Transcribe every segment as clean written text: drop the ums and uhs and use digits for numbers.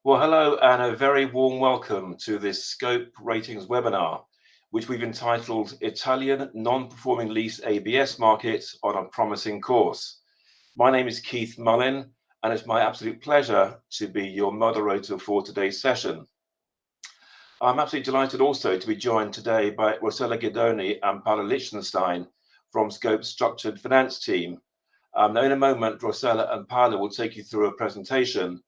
Well, hello and a very warm welcome to this Scope Ratings webinar, which we've entitled Italian Non-Performing Lease ABS Market on a Promising Course. My name is Keith Mullin, and it's my absolute pleasure to be your moderator for today's session. I'm absolutely delighted also to be joined today by Rossella Ghidoni and Paula Lichtensztein from Scope's Structured Finance team. Now, in a moment, Rossella and Paula will take you through a presentation,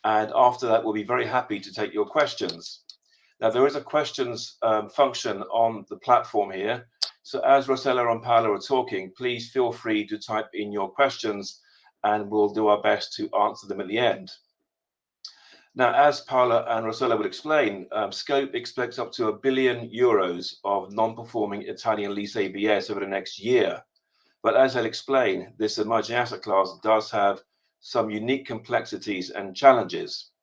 and after that, we'll be very happy to take your questions. Now, there is a questions function on the platform here. So as Rossella and Paula are talking, please feel free to type in your questions and we'll do our best to answer them at the end. Now, as Paula and Rossella will explain, Scope expects up to €1 billion of non-performing Italian lease ABS over the next year. But as I'll explain, this emerging asset class does have some unique complexities and challenges.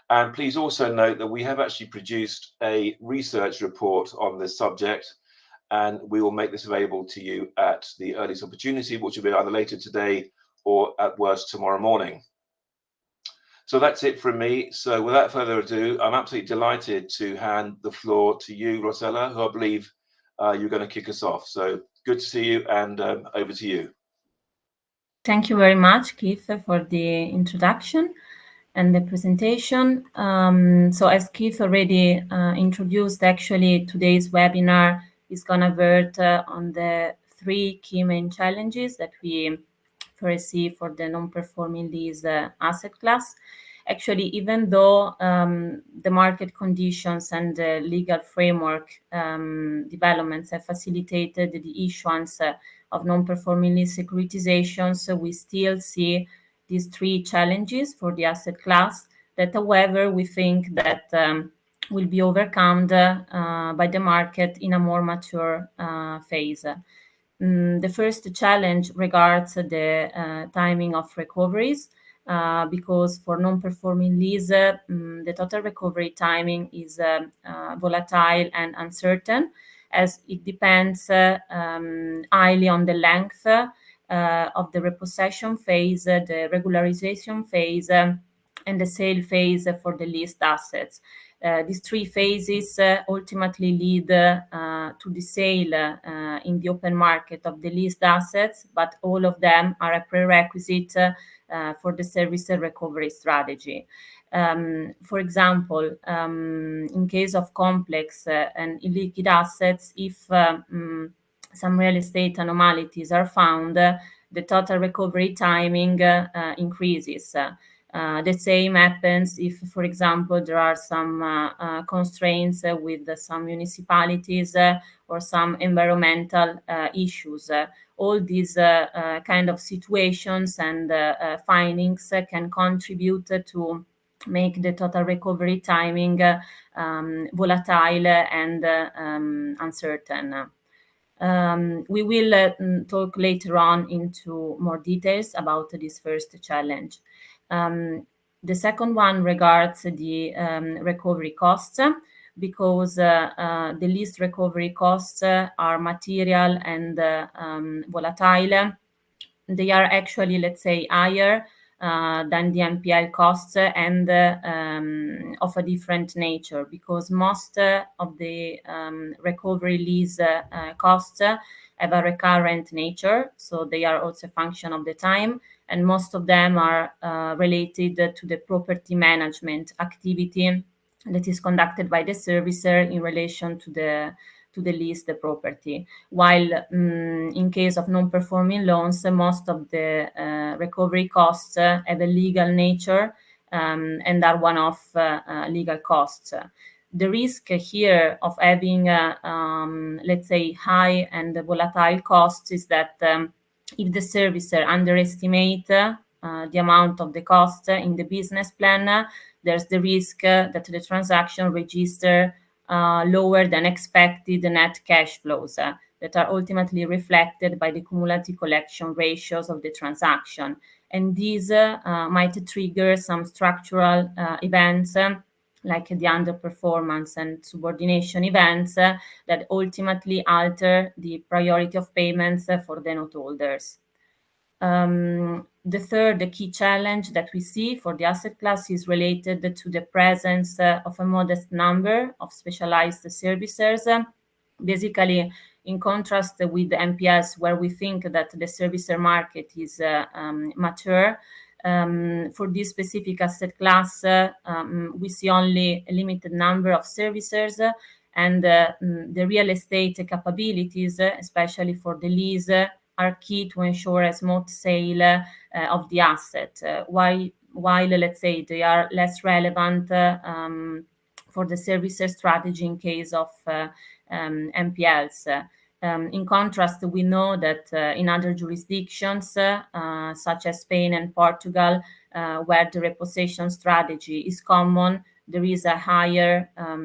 And please also note that we have actually produced a research report on this subject, and we will make this available to you at the earliest opportunity, which will be either later today or at worst tomorrow morning. So that's it from me. So without further ado, I'm absolutely delighted to hand the floor to you, Rossella, who I believe you're going to kick us off. So good to see you, and over to you. Thank you very much, Keith, for the introduction and the presentation. So as Keith already introduced, actually today's webinar is going to vert on the three key main challenges that we foresee for the non-performing lease asset class. Actually, even though the market conditions and the legal framework developments have facilitated the issuance of non-performing lease securitisations, we still see these three challenges for the asset class that, however, we think that will be overcome by the market in a more mature phase. The first challenge regards the timing of recoveries, because for non-performing lease, the total recovery timing is volatile and uncertain, as it depends highly on the length of the repossession phase, the regularization phase, and the sale phase for the leased assets. These three phases ultimately lead to the sale in the open market of the leased assets, but all of them are a prerequisite for the servicer recovery strategy. For example, in case of complex and illiquid assets, if some real estate anomalies are found, the total recovery timing increases. The same happens if, for example, there are some constraints with some municipalities or some environmental issues. All these kind of situations and findings can contribute to make the total recovery timing volatile and uncertain. We will talk later on into more details about this first challenge. The second one regards the recovery costs, because the lease recovery costs are material and volatile. They are actually, let's say, higher than the NPL costs and of a different nature, because most of the recovery lease costs have a recurrent nature, so they are also a function of the time, and most of them are related to the property management activity that is conducted by the servicer in relation to the leased property. While in case of non-performing loans, most of the recovery costs have a legal nature and are one-off legal costs. The risk here of having, let's say, high and volatile costs is that if the servicer underestimates the amount of the cost in the business plan, there's the risk that the transaction register lower than expected net cash flows that are ultimately reflected by the cumulative collection ratios of the transaction. And these might trigger some structural events like the underperformance and subordination events that ultimately alter the priority of payments for the note holders. The key challenge that we see for the asset class is related to the presence of a modest number of specialized servicers. Basically, in contrast with the NPLs, where we think that the servicer market is mature, for this specific asset class, we see only a limited number of servicers, and the real estate capabilities, especially for the lease, are key to ensure a smooth sale of the asset. While let's say they are less relevant for the servicer strategy in case of NPLs. In contrast, we know that in other jurisdictions, such as Spain and Portugal, where the repossession strategy is common, there is a higher a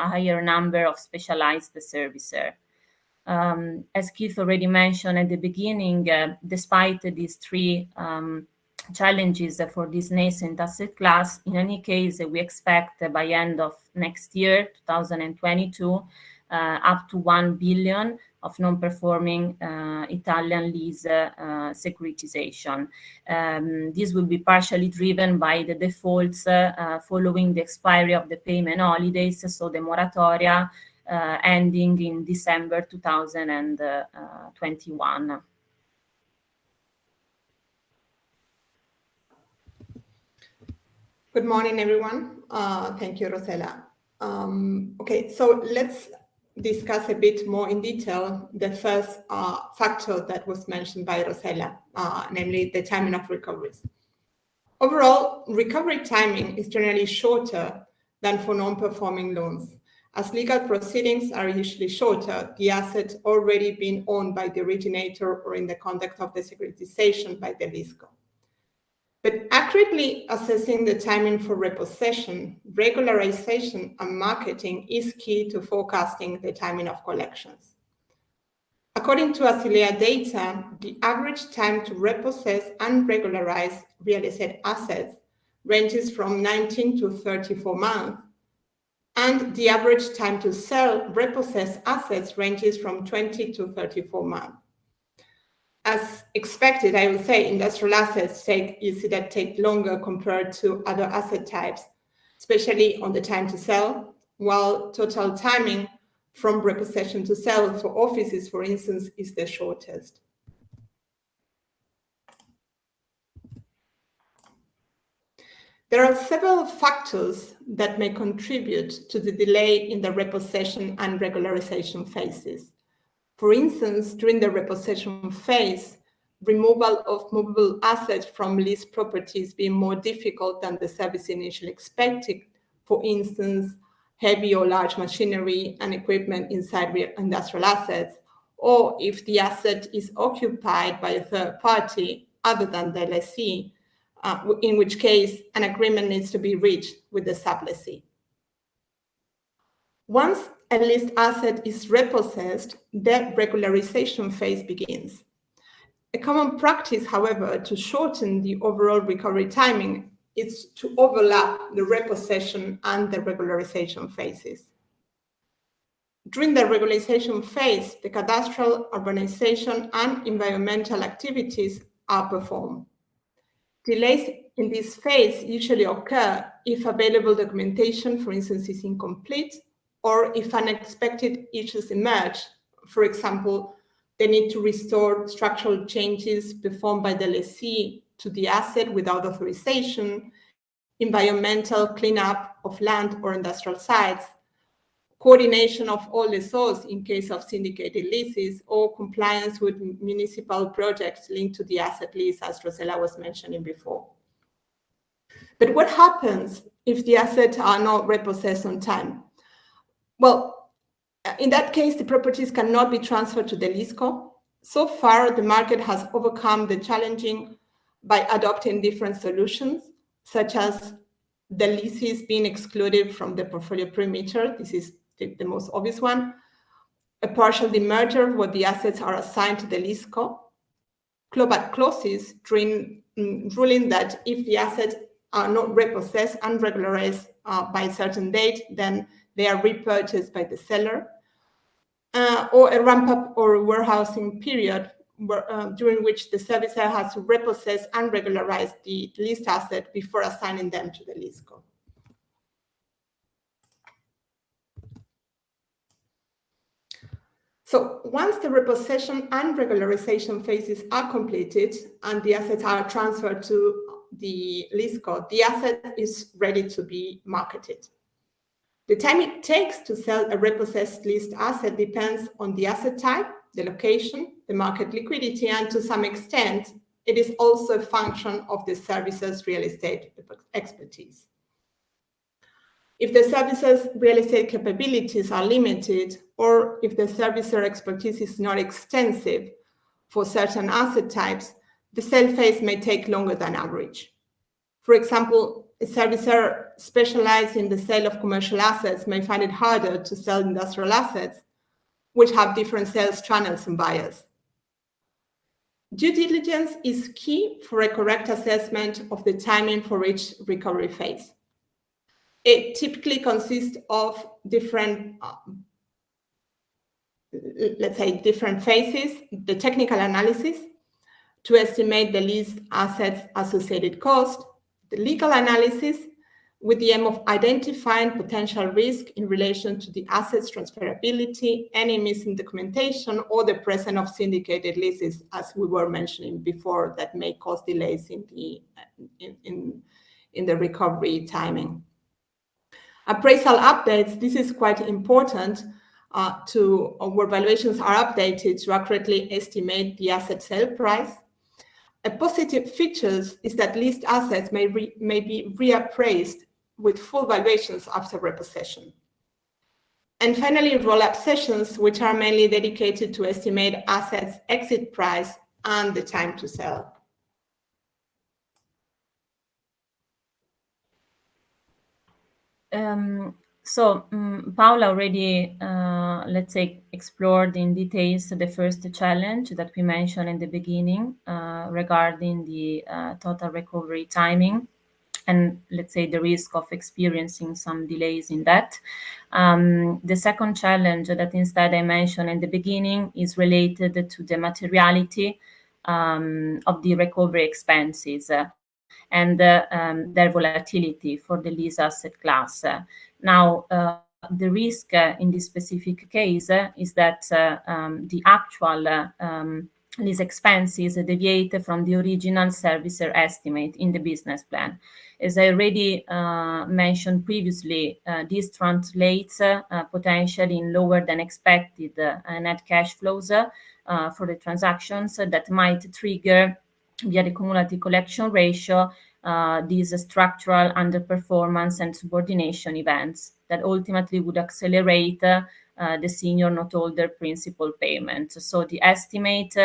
higher number of specialized servicer. As Keith already mentioned at the beginning, despite these three challenges for this nascent asset class, in any case, we expect by end of next year, 2022, up to 1 billion of non-performing Italian lease securitization. This will be partially driven by the defaults following the expiry of the payment holidays, so the moratoria ending in December 2021. Good morning, everyone. Thank you, Rossella. Okay, so let's discuss a bit more in detail the first factor that was mentioned by Rossella, namely the timing of recoveries. Overall, recovery timing is generally shorter than for non-performing loans. As legal proceedings are usually shorter, the asset already being owned by the originator or in the context of the securitization by the leaseco. But accurately assessing the timing for repossession, regularization, and marketing is key to forecasting the timing of collections. According to Asilea data, the average time to repossess and regularize real estate assets ranges from 19 to 34 months, and the average time to sell repossessed assets ranges from 20 to 34 months. As expected, I would say industrial assets take longer compared to other asset types, especially on the time to sell, while total timing from repossession to sell for offices, for instance, is the shortest. There are several factors that may contribute to the delay in the repossession and regularization phases. For instance, during the repossession phase, removal of movable assets from leased properties being more difficult than the service initially expected, for instance, heavy or large machinery and equipment inside industrial assets, or if the asset is occupied by a third party other than the lessee, in which case an agreement needs to be reached with the sublessee. Once a leased asset is repossessed, the regularization phase begins. A common practice, however, to shorten the overall recovery timing is to overlap the repossession and the regularization phases. During the regularization phase, the cadastral, urbanization, and environmental activities are performed. Delays in this phase usually occur if available documentation, for instance, is incomplete, or if unexpected issues emerge. For example, they need to restore structural changes performed by the lessee to the asset without authorization, environmental cleanup of land or industrial sites, coordination of all lessors in case of syndicated leases, or compliance with municipal projects linked to the asset lease, as Rossella was mentioning before. But what happens if the assets are not repossessed on time? Well, in that case, the properties cannot be transferred to the leaseco. So far, the market has overcome the challenging by adopting different solutions, such as the leases being excluded from the portfolio perimeter. This is the most obvious one. A partial demerger where the assets are assigned to the leaseco. Clawback clauses ruling that if the assets are not repossessed and regularized by a certain date, then they are repurchased by the seller. Or a ramp-up or warehousing period during which the servicer has to repossess and regularize the leased asset before assigning them to the leaseco. So once the repossession and regularization phases are completed and the assets are transferred to the leaseco, the asset is ready to be marketed. The time it takes to sell a repossessed leased asset depends on the asset type, the location, the market liquidity, and to some extent, it is also a function of the servicer's real estate expertise. If the servicer's real estate capabilities are limited, or if the servicer expertise is not extensive for certain asset types, the sale phase may take longer than average. For example, a servicer specialized in the sale of commercial assets may find it harder to sell industrial assets, which have different sales channels and buyers. Due diligence is key for a correct assessment of the timing for each recovery phase. It typically consists of different, different phases: the technical analysis to estimate the leased assets' associated cost, the legal analysis with the aim of identifying potential risk in relation to the asset's transferability, any missing documentation, or the presence of syndicated leases, as we were mentioning before, that may cause delays in the recovery timing. Appraisal updates, this is quite important where valuations are updated to accurately estimate the asset sale price. A positive feature is that leased assets may be reappraised with full valuations after repossession. And finally, roll-up sessions, which are mainly dedicated to estimate assets' exit price and the time to sell. Paula already, explored in details the first challenge that we mentioned in the beginning regarding the total recovery timing and, the risk of experiencing some delays in that. The second challenge that instead I mentioned in the beginning is related to the materiality of the recovery expenses and their volatility for the lease asset class. Now, the risk in this specific case is that the actual lease expenses deviate from the original servicer estimate in the business plan. As I already mentioned previously, this translates potentially in lower than expected net cash flows for the transactions that might trigger via the cumulative collection ratio these structural underperformance and subordination events that ultimately would accelerate the senior noteholder principal payment. So the estimate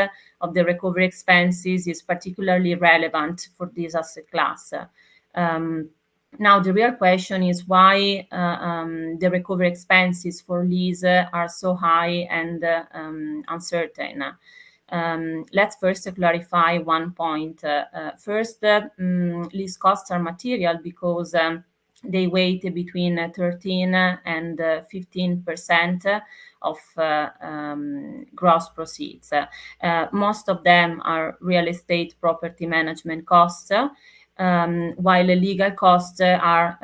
of the recovery expenses is particularly relevant for this asset class. Now, the real question is why the recovery expenses for lease are so high and uncertain. Let's first clarify one point. First, lease costs are material because they weigh between 13 and 15% of gross proceeds. Most of them are real estate property management costs, while legal costs are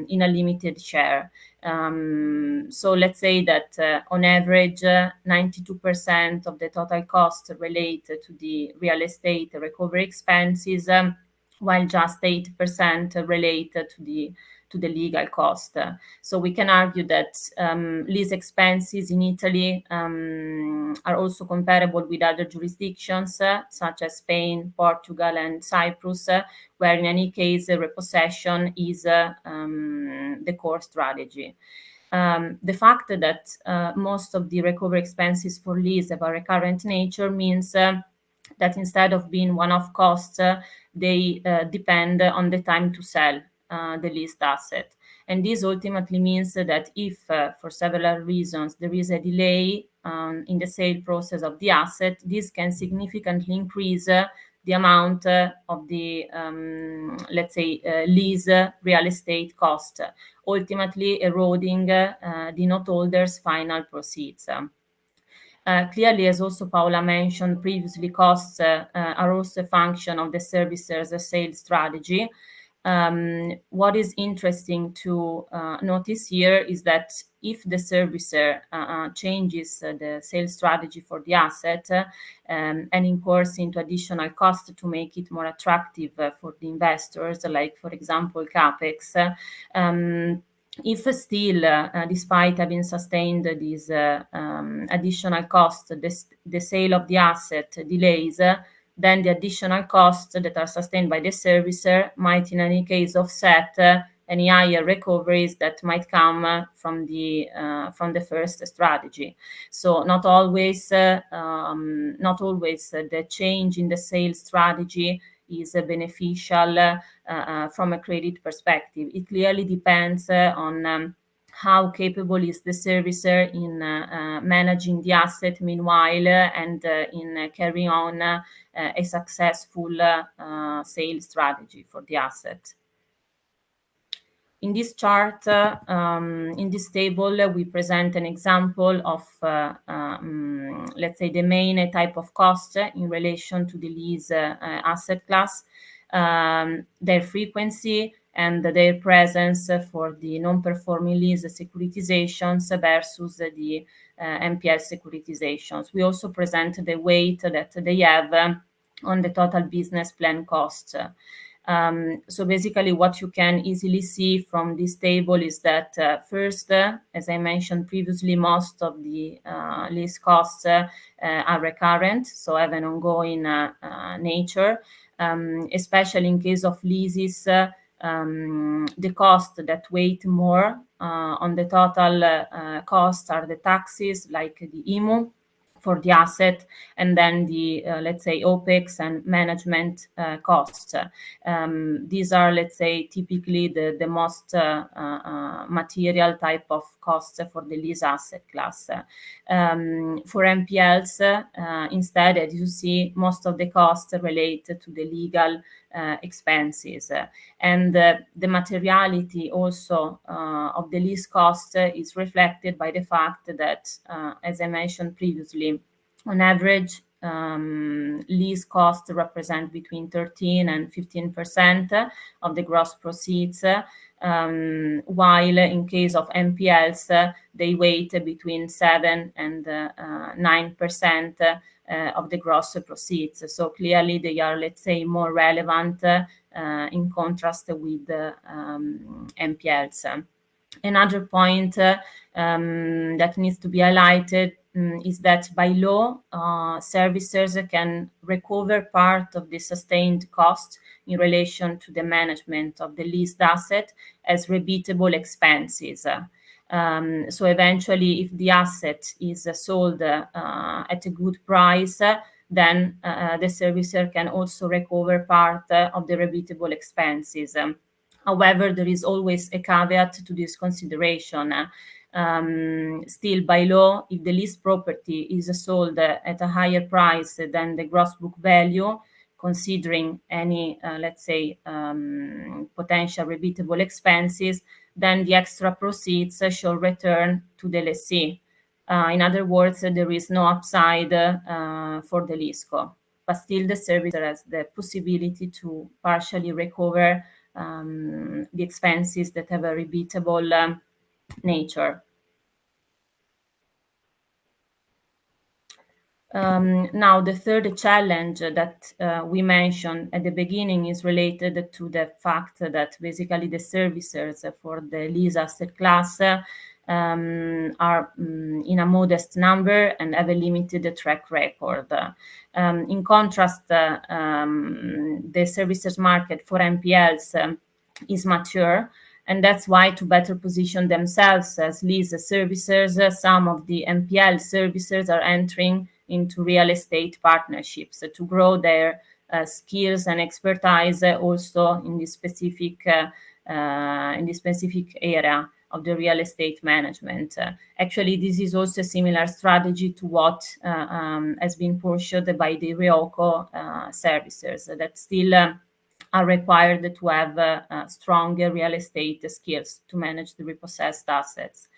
in a limited share. So let's say that on average, 92% of the total cost relate to the real estate recovery expenses, while just 8% relate to the legal cost. So we can argue that lease expenses in Italy are also comparable with other jurisdictions, such as Spain, Portugal, and Cyprus, where in any case, repossession is the core strategy. The fact that most of the recovery expenses for lease have a recurrent nature means that instead of being one-off costs, they depend on the time to sell the leased asset. And this ultimately means that if, for several reasons, there is a delay in the sale process of the asset, this can significantly increase the amount of the, lease real estate cost, ultimately eroding the noteholder's final proceeds. Clearly, as also Paula mentioned previously, costs are also a function of the servicer's sales strategy. What is interesting to notice here is that if the servicer changes the sales strategy for the asset and incurs into additional costs to make it more attractive for the investors, like, for example, CapEx, if still, despite having sustained these additional costs, the sale of the asset delays, then the additional costs that are sustained by the servicer might in any case offset any higher recoveries that might come from the first strategy. So not always the change in the sales strategy is beneficial from a credit perspective. It clearly depends on how capable is the servicer in managing the asset meanwhile and in carrying on a successful sales strategy for the asset. In this chart, in this table, we present an example of, let's say, the main type of cost in relation to the lease asset class, their frequency, and their presence for the non-performing lease securitisations versus the NPL securitisations. We also present the weight that they have on the total business plan cost. So basically what you can easily see from this table is that first, as I mentioned previously, most of the lease costs are recurrent, so have an ongoing nature, especially in case of leases. The costs that weight more on the total costs are the taxes, like the IMU for the asset, and then the, let's say, OPEX and management costs. These are, let's say, typically the most material type of costs for the lease asset class. For NPLs, instead, as you see, most of the costs relate to the legal expenses. And the materiality also of the lease cost is reflected by the fact that, as I mentioned previously, on average, lease costs represent between 13 and 15% of the gross proceeds, while in case of NPLs, they weight between 7 and 9% of the gross proceeds. So clearly they are, let's say, more relevant in contrast with NPLs. Another point that needs to be highlighted is that by law, servicers can recover part of the sustained cost in relation to the management of the leased asset as repeatable expenses. So eventually, if the asset is sold at a good price, then the servicer can also recover part of the repeatable expenses. However, there is always a caveat to this consideration. Still, by law, if the leased property is sold at a higher price than the gross book value, considering any, let's say, potential repeatable expenses, then the extra proceeds shall return to the lessee. In other words, there is no upside for the leaseco, but still the servicer has the possibility to partially recover the expenses that have a repeatable nature. Now, the third challenge that we mentioned at the beginning is related to the fact that basically the servicers for the lease asset class are in a modest number and have a limited track record. In contrast, the servicers market for NPLs is mature, and that's why, to better position themselves as lease servicers, some of the NPL servicers are entering into real estate partnerships to grow their skills and expertise also in this specific area of the real estate management. Actually, this is also a similar strategy to what has been pursued by the REOCO servicers that still are required to have stronger real estate skills to manage the repossessed assets.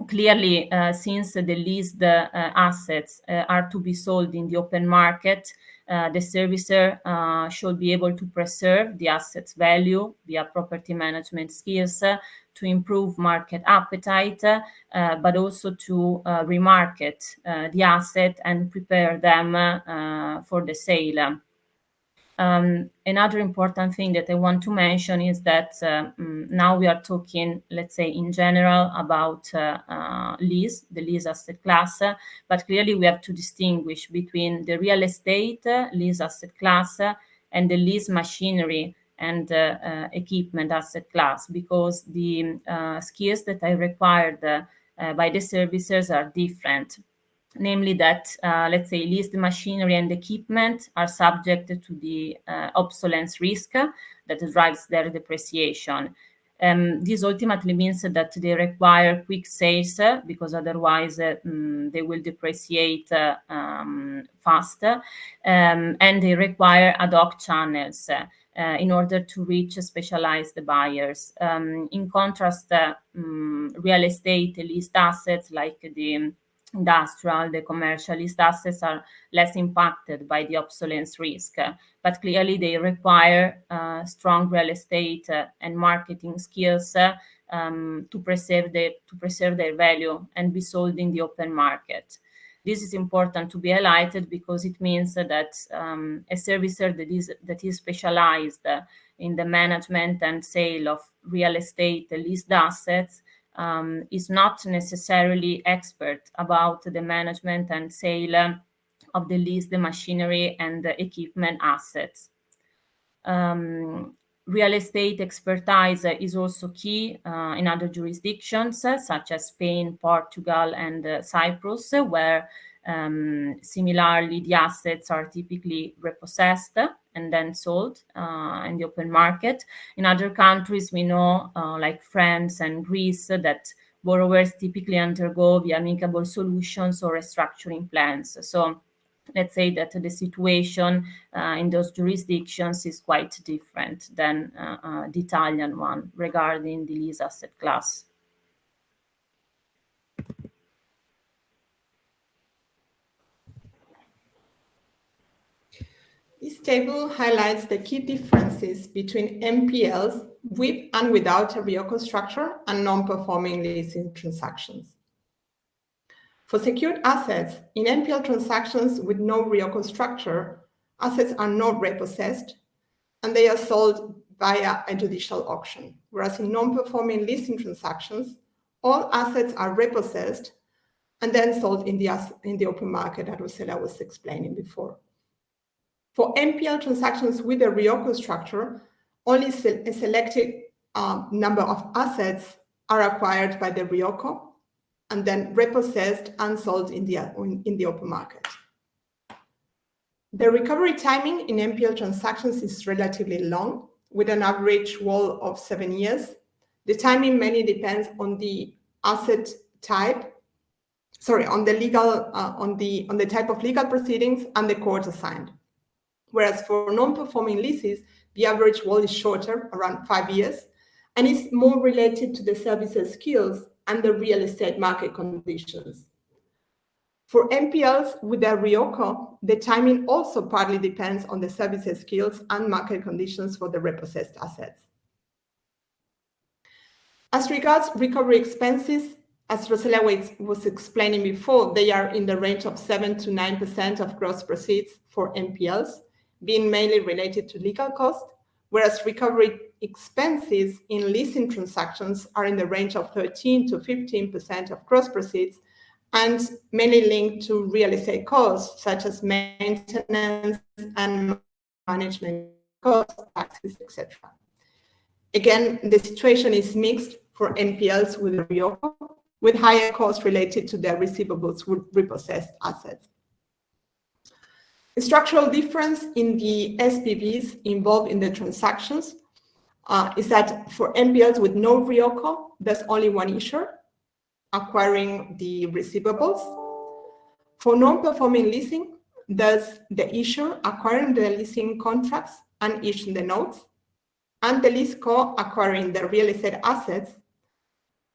clearly, since the leased assets are to be sold in the open market, the servicer should be able to preserve the asset's value via property management skills to improve market appetite, but also to remarket the asset and prepare them for the sale. Another important thing that I want to mention is that now we are talking, let's say, in general about lease, the lease asset class, but clearly we have to distinguish between the real estate lease asset class and the lease machinery and equipment asset class, because the skills that are required by the servicers are different. Namely that, let's say, leased machinery and equipment are subject to the obsolescence risk that drives their depreciation. This ultimately means that they require quick sales because otherwise they will depreciate fast, and they require ad hoc channels in order to reach specialized buyers. In contrast, real estate leased assets like the industrial, the commercial leased assets are less impacted by the obsolescence risk, but clearly they require strong real estate and marketing skills to preserve their value and be sold in the open market. This is important to be highlighted because it means that a servicer that is specialized in the management and sale of real estate leased assets is not necessarily expert about the management and sale of the leased machinery and the equipment assets. Real estate expertise is also key in other jurisdictions such as Spain, Portugal, and Cyprus, where similarly the assets are typically repossessed and then sold in the open market. In other countries, we know, like France and Greece, that borrowers typically undergo the amicable solutions or restructuring plans. So let's say that the situation in those jurisdictions is quite different than the Italian one regarding the lease asset class. This table highlights the key differences between NPLs with and without a RIOCO structure and non-performing leasing transactions. For secured assets, in NPL transactions with no RIOCO structure, assets are not repossessed and they are sold via a judicial auction, whereas in non-performing leasing transactions, all assets are repossessed and then sold in the open market, as Rossella was explaining before. For NPL transactions with a RIOCO structure, only a selected number of assets are acquired by the RIOCO and then repossessed and sold in the open market. The recovery timing in NPL transactions is relatively long, with an average WAL of 7 years. The timing mainly depends on the asset type, on the type of legal proceedings and the court assigned. Whereas for non-performing leases, the average WAL is shorter, around 5 years, and is more related to the servicer's skills and the real estate market conditions. For NPLs with a RIOCO, the timing also partly depends on the servicer's skills and market conditions for the repossessed assets. As regards recovery expenses, as Rossella was explaining before, they are in the range of 7 to 9% of gross proceeds for NPLs, being mainly related to legal costs, whereas recovery expenses in leasing transactions are in the range of 13 to 15% of gross proceeds and mainly linked to real estate costs such as maintenance and management costs, taxes, etc. Again, the situation is mixed for NPLs with a RIOCO, with higher costs related to their receivables with repossessed assets. A structural difference in the SPVs involved in the transactions is that for NPLs with no RIOCO, there's only one issuer acquiring the receivables. For non-performing leasing, there's the issuer acquiring the leasing contracts and issuing the notes, and the leaseco acquiring the real estate assets,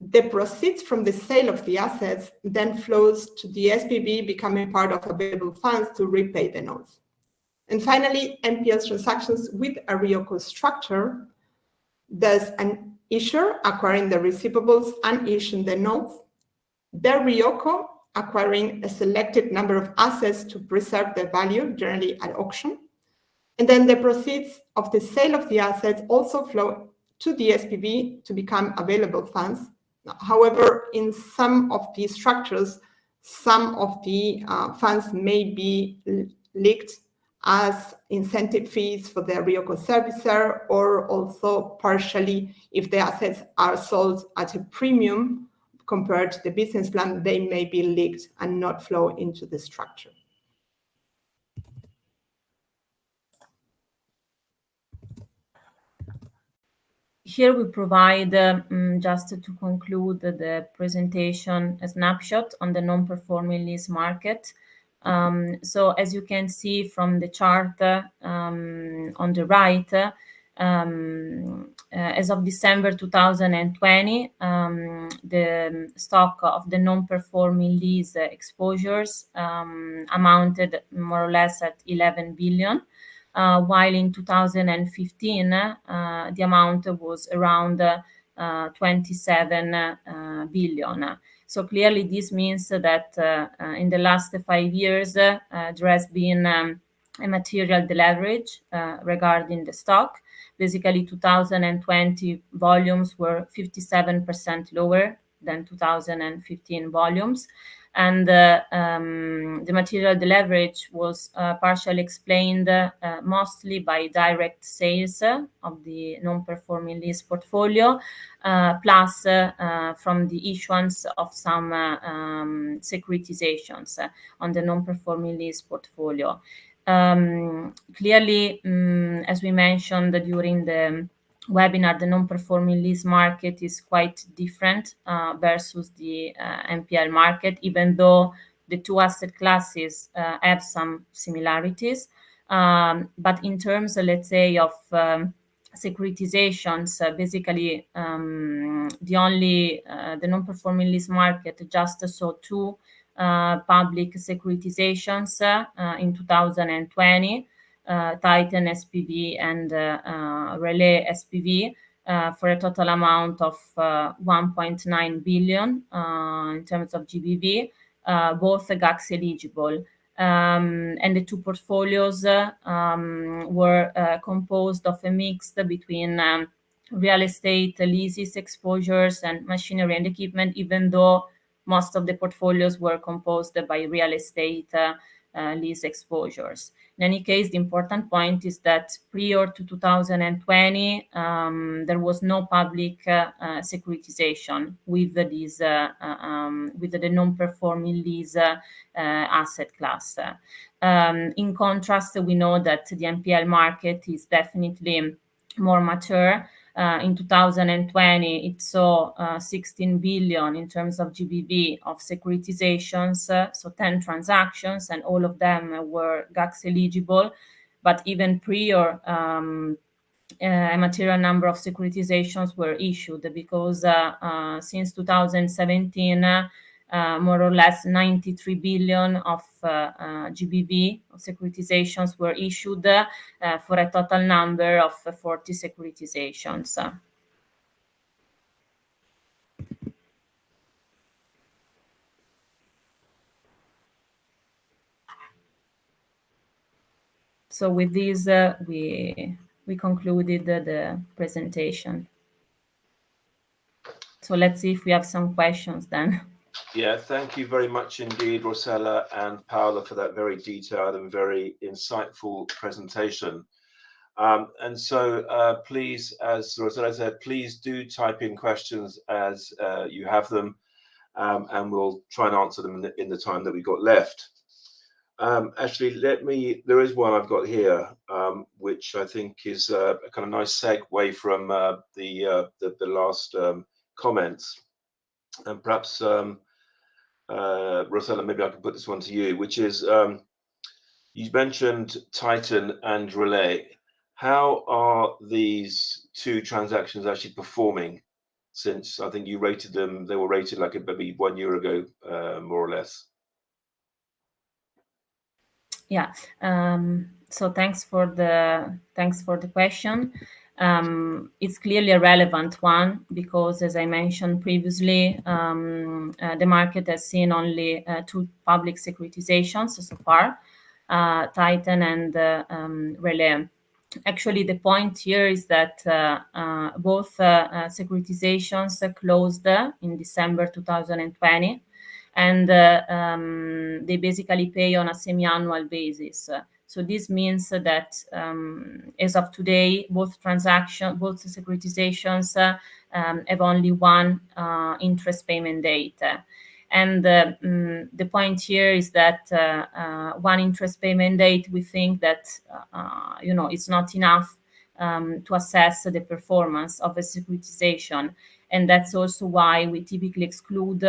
The proceeds from the sale of the assets then flows to the SPV, becoming part of available funds to repay the notes. And finally, NPL transactions with a REOCO structure. There's an issuer acquiring the receivables and issuing the notes. The REOCO acquiring a selected number of assets to preserve their value, generally at auction. And then the proceeds of the sale of the assets also flow to the SPV to become available funds. However, in some of these structures, some of the funds may be leaked as incentive fees for the REOCO servicer, or also partially, if the assets are sold at a premium compared to the business plan, they may be leaked and not flow into the structure. Here we provide, just to conclude the presentation, a snapshot on the non-performing lease market. So as you can see from the chart on the right, as of December 2020, the stock of the non-performing lease exposures amounted more or less at 11 billion. While in 2015, the amount was around 27 billion. So clearly this means that in the last 5 years, there has been a material deleverage regarding the stock. Basically, 2020 volumes were 57% lower than 2015 volumes. And the material deleverage was partially explained mostly by direct sales of the non-performing lease portfolio, plus from the issuance of some securitisations on the non-performing lease portfolio. Clearly, as we mentioned during the webinar, the non-performing lease market is quite different versus the NPL market, even though the two asset classes have some similarities. But in terms, let's say, of securitizations, basically the non-performing lease market just saw two public securitizations in 2020. Titan SPV and Relay SPV for a total amount of 1.9 billion in terms of GBV, both GACS eligible. And the two portfolios were composed of a mix between real estate leases exposures and machinery and equipment, even though most of the portfolios were composed by real estate lease exposures. In any case, the important point is that prior to 2020, there was no public securitization with these with the non-performing lease asset class. In contrast, we know that the NPL market is definitely more mature. In 2020, it saw 16 billion in terms of GBV of securitizations, so 10 transactions, and all of them were GACS eligible. But even prior, a material number of securitizations were issued, because since 2017, more or less 93 billion of GBV of securitizations were issued for a total number of 40 securitizations. So with this, we concluded the presentation. So let's see if we have some questions then. Yeah, thank you very much indeed, Rossella and Paula, for that very detailed and very insightful presentation. And so please, as Rossella said, please do type in questions as you have them, and we'll try and answer them in the time that we've got left. Actually, there is one I've got here, which I think is a kind of nice segue from the last comments. And perhaps, Rossella, maybe I can put this one to you, which is, you mentioned Titan and Relay. How are these two transactions actually performing since I think you rated them. They were rated like maybe 1 year ago, more or less. Yeah. So thanks for the question. It's clearly a relevant one because, as I mentioned previously, the market has seen only two public securitizations so far, Titan and Relais. Actually, the point here is that both securitizations closed in December 2020, and they basically pay on a semi-annual basis. So this means that as of today, both securitizations have only one interest payment date. And the point here is that one interest payment date, we think that it's not enough to assess the performance of a securitization, and that's also why we typically exclude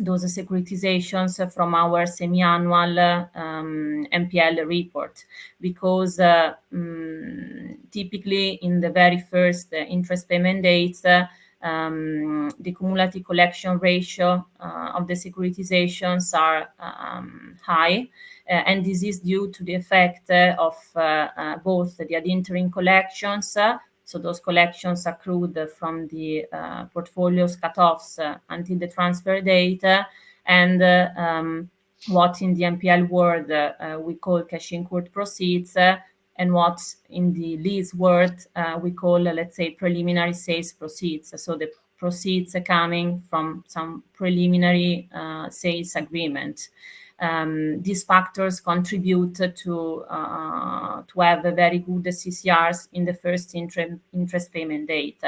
those securitizations from our semi-annual NPL report, because typically in the very first interest payment dates, the cumulative collection ratio of the securitizations are high, and this is due to the effect of both the ad interim collections, so those collections accrued from the portfolio's cutoffs until the transfer date, and what in the NPL world we call cash-in court proceeds, and what in the lease world we call, let's say, preliminary sales proceeds. So the proceeds are coming from some preliminary sales agreement. These factors contribute to have a very good CCRs in the first interest payment date.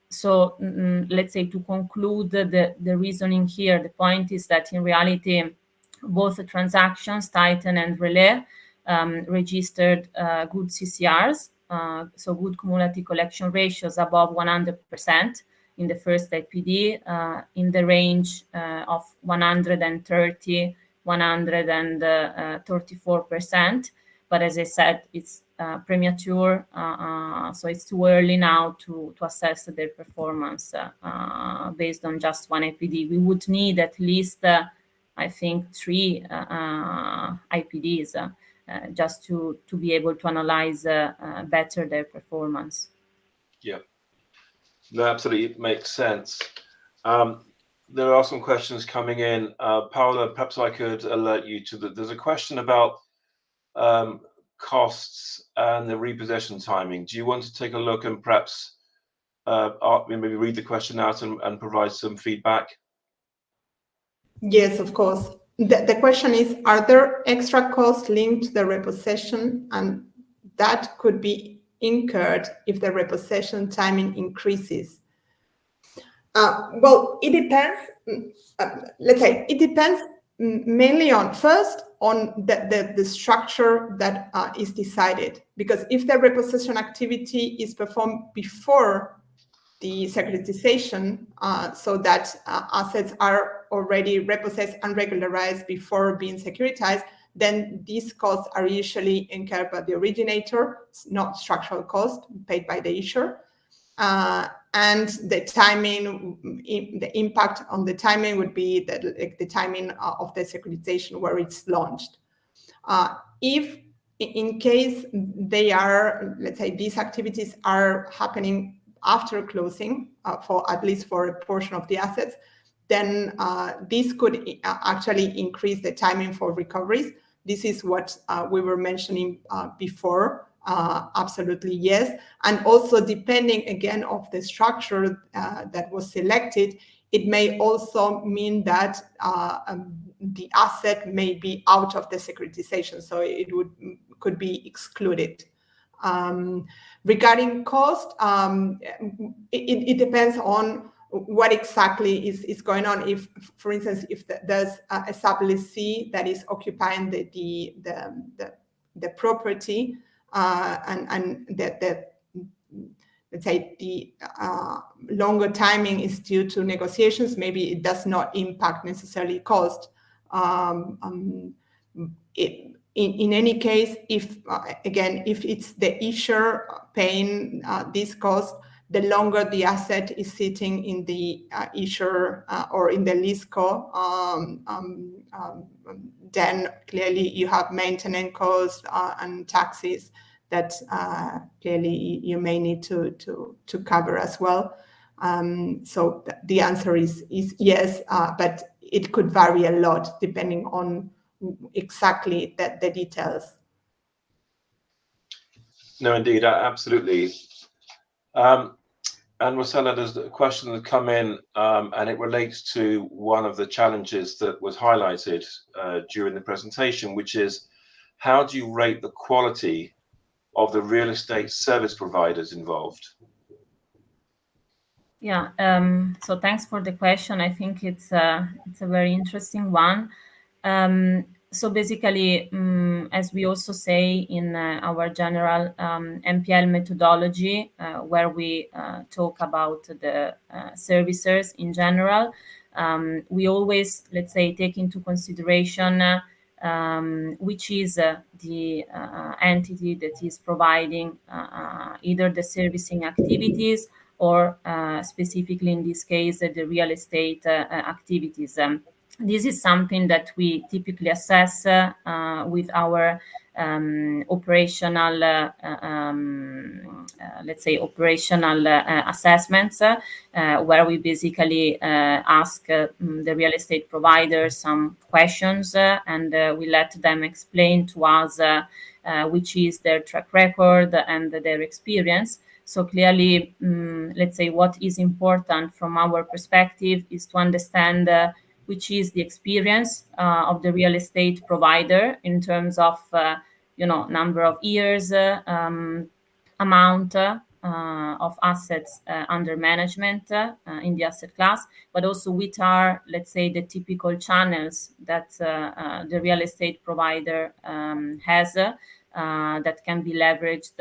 So let's say, to conclude the reasoning here, the point is that in reality, both the transactions, Titan and Relais, registered good CCRs, so good cumulative collection ratios above 100% in the first IPD, in the range of 134%. But as I said, it's premature, so it's too early now to assess their performance based on just one IPD. We would need at least, I think, 3 IPDs just to be able to analyze better their performance. Yeah, no, absolutely, it makes sense. There are some questions coming in. Paula, perhaps I could alert you to there's a question about costs and the repossession timing. Do you want to take a look and perhaps maybe read the question out and provide some feedback? Yes, of course. The question is, are there extra costs linked to the repossession, and that could be incurred if the repossession timing increases? Well, it depends. Let's say it depends mainly on the structure that is decided. Because if the repossession activity is performed before the securitization, so that assets are already repossessed and regularized before being securitized, then these costs are usually incurred by the originator, not structural costs paid by the issuer. And the timing, the impact on the timing would be the timing of the securitization where it's launched. If in case they are, let's say, these activities are happening after closing, for at least for a portion of the assets, then this could actually increase the timing for recoveries. This is what we were mentioning before. Absolutely, yes. And also, depending again of the structure that was selected, it may also mean that the asset may be out of the securitization, so it could be excluded. Regarding cost, it depends on what exactly is going on. If, for instance, if there's a sub-lessee that is occupying the property, and let's say the longer timing is due to negotiations, maybe it does not impact necessarily cost. In any case, if it's the issuer paying this cost, the longer the asset is sitting in the issuer or in the lease co, then clearly you have maintenance costs and taxes that clearly you may need to cover as well. So the answer is yes, but it could vary a lot depending on exactly the details. No, indeed, absolutely. And Rossella, there's a question that come in, and it relates to one of the challenges that was highlighted during the presentation, which is how do you rate the quality of the real estate service providers involved? Yeah, so thanks for the question. I think it's a very interesting one. So basically, as we also say in our general MPL methodology, where we talk about the servicers in general, we always, let's say, take into consideration which is the entity that is providing either the servicing activities or specifically in this case, the real estate activities. This is something that we typically assess with our operational, let's say, operational assessments, where we basically ask the real estate provider some questions and we let them explain to us which is their track record and their experience. So clearly, let's say what is important from our perspective is to understand which is the experience of the real estate provider in terms of, number of years, amount of assets under management in the asset class, but also which are, let's say, the typical channels that the real estate provider has that can be leveraged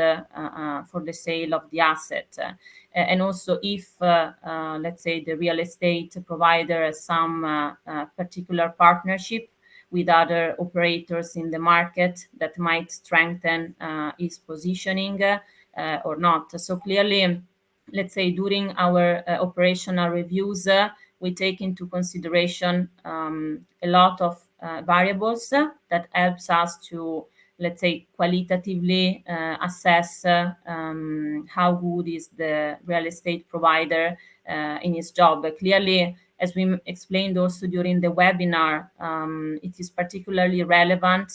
for the sale of the asset. And also if, let's say, the real estate provider has some particular partnership with other operators in the market that might strengthen its positioning or not. So clearly, let's say, during our operational reviews, we take into consideration a lot of variables that helps us to, let's say, qualitatively assess how good is the real estate provider in his job. Clearly, as we explained also during the webinar, it is particularly relevant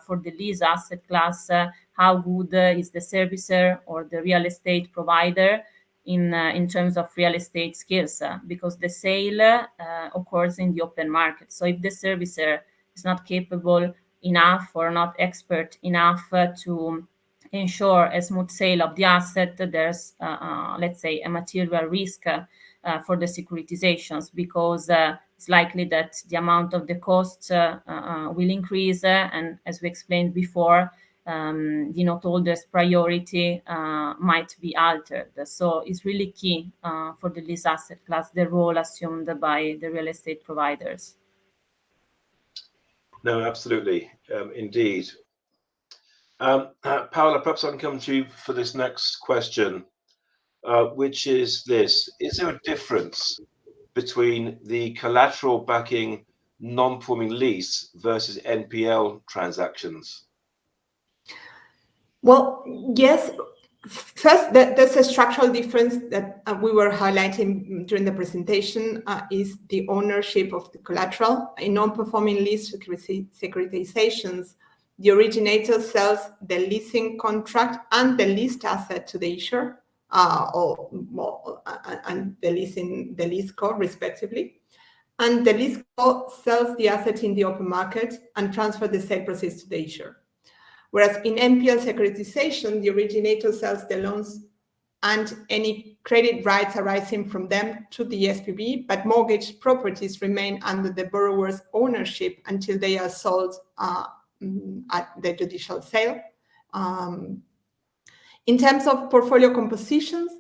for the lease asset class, how good is the servicer or the real estate provider in terms of real estate skills, because the sale occurs in the open market. So if the servicer is not capable enough or not expert enough to ensure a smooth sale of the asset, there's, let's say, a material risk for the securitisations, because it's likely that the amount of the costs will increase, and as we explained before, the noteholder's priority might be altered. So it's really key for the lease asset class, the role assumed by the real estate providers. No, absolutely, indeed. Paula, perhaps I can come to you for this next question, which is this: is there a difference between the collateral backing non-performing lease versus NPL transactions? Well, yes. First, there's a structural difference that we were highlighting during the presentation, is the ownership of the collateral. In non-performing lease securitisations, the originator sells the leasing contract and the leased asset to the issuer, and the lease co, respectively. And the lease co sells the asset in the open market and transfers the sale proceeds to the issuer. Whereas in NPL securitization, the originator sells the loans and any credit rights arising from them to the SPV, but mortgage properties remain under the borrower's ownership until they are sold at the judicial sale. In terms of portfolio compositions,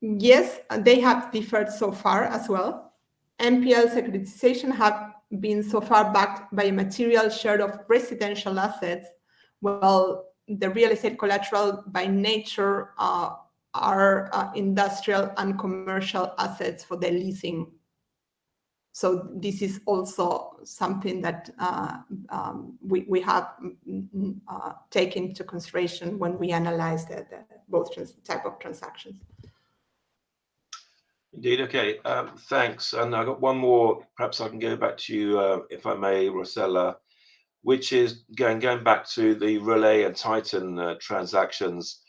yes, they have differed so far as well. NPL securitization have been so far backed by a material share of residential assets, while the real estate collateral by nature are industrial and commercial assets for their leasing. So this is also something that we have taken into consideration when we analyze both type of transactions. Indeed. Okay. Thanks. And I got one more. Perhaps I can go back to you, if I may, Rossella, which is going back to the Relais and Titan transactions.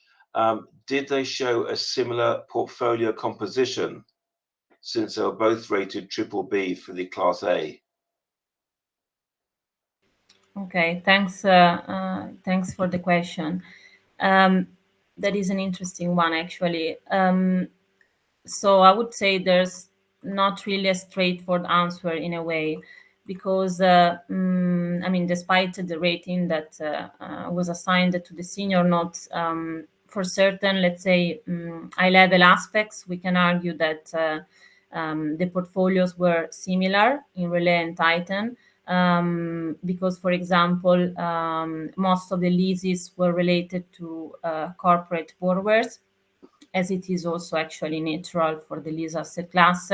Did they show a similar portfolio composition, since they were both rated BBB for the Class A? Okay, thanks. Thanks for the question. That is an interesting one, actually. So I would say there's not really a straightforward answer in a way, because I mean, despite the rating that was assigned to the senior notes, for certain, let's say, high-level aspects, we can argue that the portfolios were similar in Relais and Titan. Because, for example, most of the leases were related to corporate borrowers, as it is also actually natural for the lease asset class.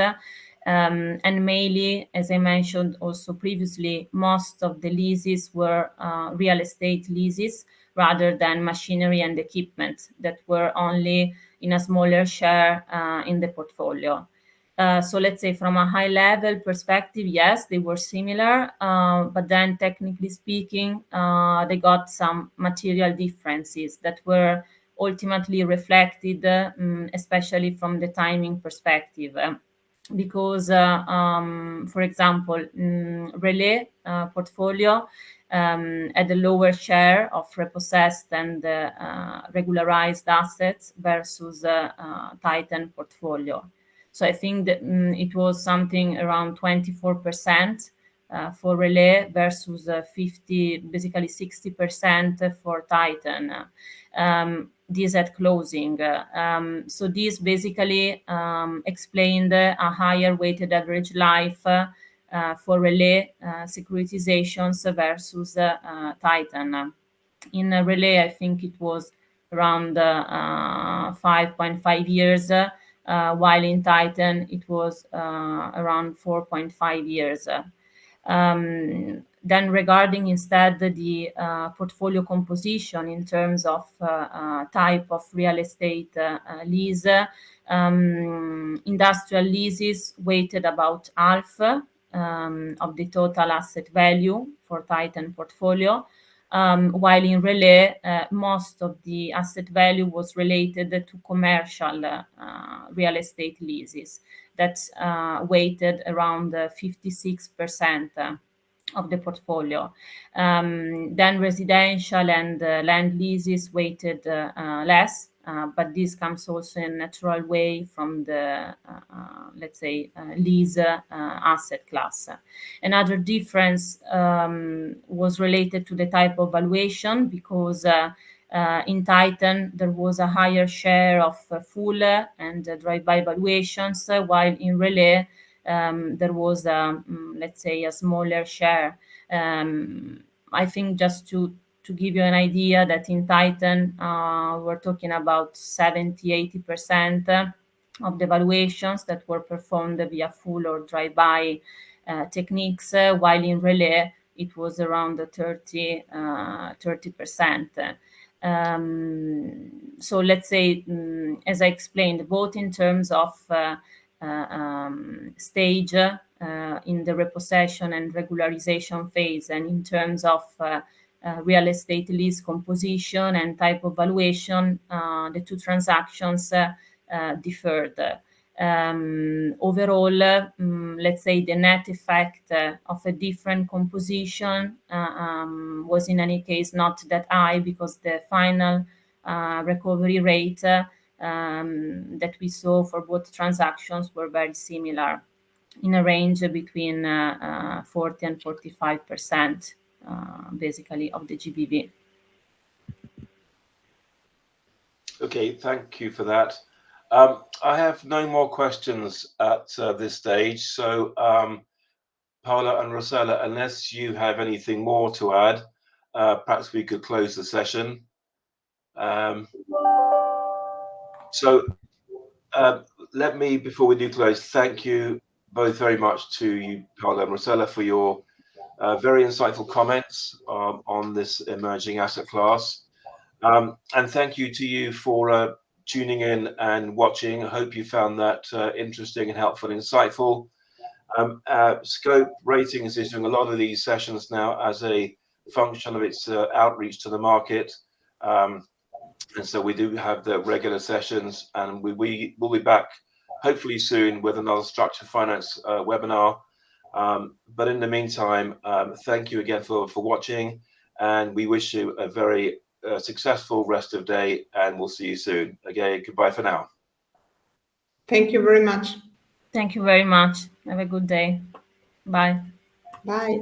And mainly, as I mentioned also previously, most of the leases were real estate leases rather than machinery and equipment that were only in a smaller share in the portfolio. So let's say from a high level perspective, yes, they were similar, but then technically speaking, they got some material differences that were ultimately reflected, especially from the timing perspective. Because, for example, Relais portfolio had a lower share of repossessed and regularized assets versus Titan portfolio. So I think that it was something around 24% for Relais versus basically 60% for Titan. This at closing. So this basically explained a higher weighted average life for Relais securitisations versus Titan. In Relais, I think it was around 5.5 years, while in Titan it was around 4.5 years. Then regarding instead the portfolio composition in terms of type of real estate lease, industrial leases weighted about half of the total asset value for Titan portfolio, while in Relais, most of the asset value was related to commercial real estate leases that weighted around 56% of the portfolio. Then residential and land leases weighted less, but this comes also in a natural way from the, let's say, lease asset class. Another difference was related to the type of valuation, because in Titan, there was a higher share of full and drive-by valuations, while in Relais, there was, let's say, a smaller share. I think just to give you an idea that in Titan, we're talking about 70-80% of the valuations that were performed via full or drive-by techniques, while in Relais, it was around 30%. So let's say, as I explained, both in terms of stage in the repossession and regularization phase, and in terms of real estate lease composition and type of valuation, the two transactions differed. Overall, let's say the net effect of a different composition was in any case not that high, because the final recovery rate that we saw for both transactions were very similar, in a range between 40 and 45%, basically, of the GBV. Okay, thank you for that. I have no more questions at this stage. So, Paula and Rossella, unless you have anything more to add, perhaps we could close the session. So let me, before we do close, thank you both very much to you, Paula and Rossella, for your very insightful comments on this emerging asset class. And thank you to you for tuning in and watching. I hope you found that interesting and helpful and insightful. Scope Ratings is doing a lot of these sessions now as a function of its outreach to the market. And so we do have the regular sessions, and we will be back hopefully soon with another structured finance webinar. But in the meantime, thank you again for watching, and we wish you a very successful rest of day, and we'll see you soon. Again, goodbye for now. Thank you very much. Thank you very much. Have a good day. Bye. Bye.